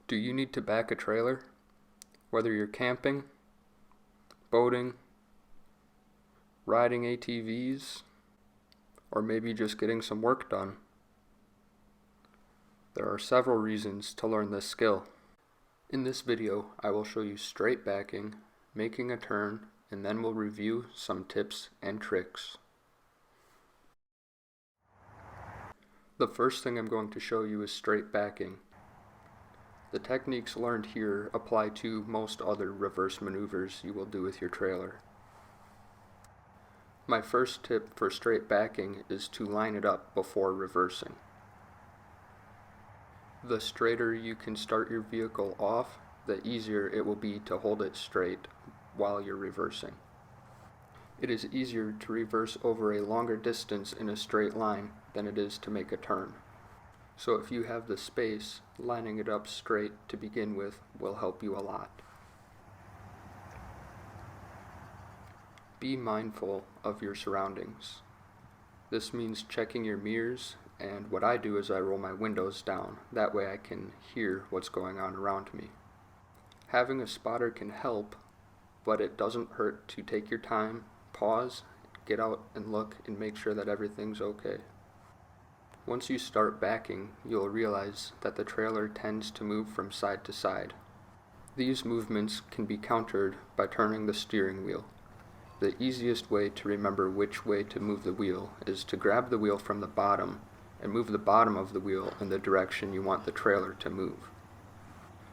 Do you need to back a trailer? Whether you're camping, boating, riding ATVs, or maybe just getting some work done. There are several reasons to learn this skill. In this video, I will show you straight backing, making a turn, and then we'll review some tips and tricks. The first thing I'm going to show you is straight backing. The techniques learned here apply to most other reverse maneuvers you will do with your trailer. My first tip for straight backing is to line it up before reversing. The straighter you can start your vehicle off, the easier it will be to hold it straight while you're reversing. It is easier to reverse over a longer distance in a straight line than it is to make a turn. So if you have the space, lining it up straight to begin with will help you a lot. Be mindful of your surroundings. This means checking your mirrors, and what I do is I roll my windows down. That way I can hear what's going on around me. Having a spotter can help, but it doesn't hurt to take your time, pause, get out and look and make sure that everything's okay. Once you start backing, you'll realize that the trailer tends to move from side to side. These movements can be countered by turning the steering wheel. The easiest way to remember which way to move the wheel is to grab the wheel from the bottom and move the bottom of the wheel in the direction you want the trailer to move.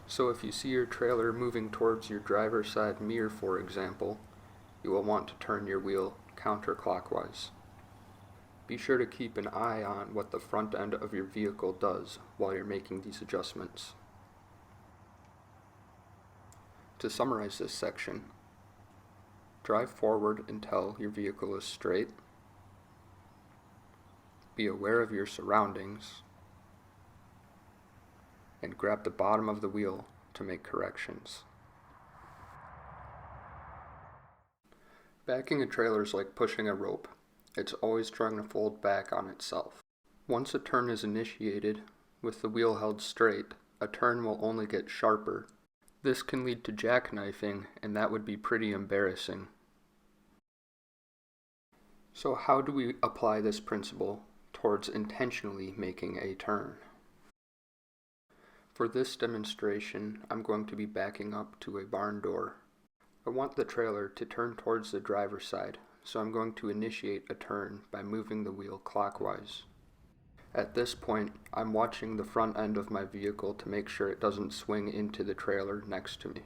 So if you see your trailer moving towards your driver's side mirror, for example, you will want to turn your wheel counterclockwise. Be sure to keep an eye on what the front end of your vehicle does while you're making these adjustments. To summarize this section, drive forward until your vehicle is straight. Be aware of your surroundings. And grab the bottom of the wheel to make corrections. Backing a trailer is like pushing a rope. It's always trying to fold back on itself. Once a turn is initiated, with the wheel held straight, a turn will only get sharper. This can lead to jackknifing, and that would be pretty embarrassing. So how do we apply this principle towards intentionally making a turn? For this demonstration, I'm going to be backing up to a barn door. I want the trailer to turn towards the driver's side, so I'm going to initiate a turn by moving the wheel clockwise. At this point, I'm watching the front end of my vehicle to make sure it doesn't swing into the trailer next to me.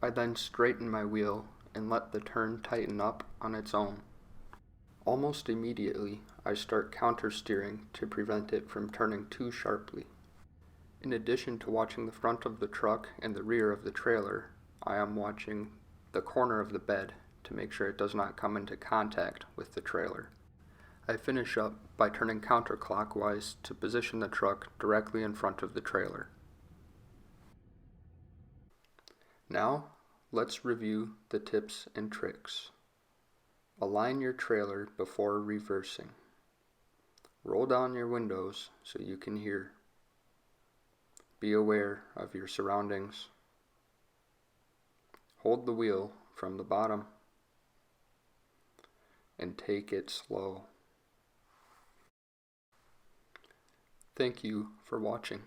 I then straighten my wheel and let the turn tighten up on its own. Almost immediately, I start countersteering to prevent it from turning too sharply. In addition to watching the front of the truck and the rear of the trailer, I am watching the corner of the bed to make sure it does not come into contact with the trailer. I finish up by turning counterclockwise to position the truck directly in front of the trailer. Now, let's review the tips and tricks. Align your trailer before reversing. Roll down your windows so you can hear. Be aware of your surroundings. Hold the wheel from the bottom and take it slow. Thank you for watching.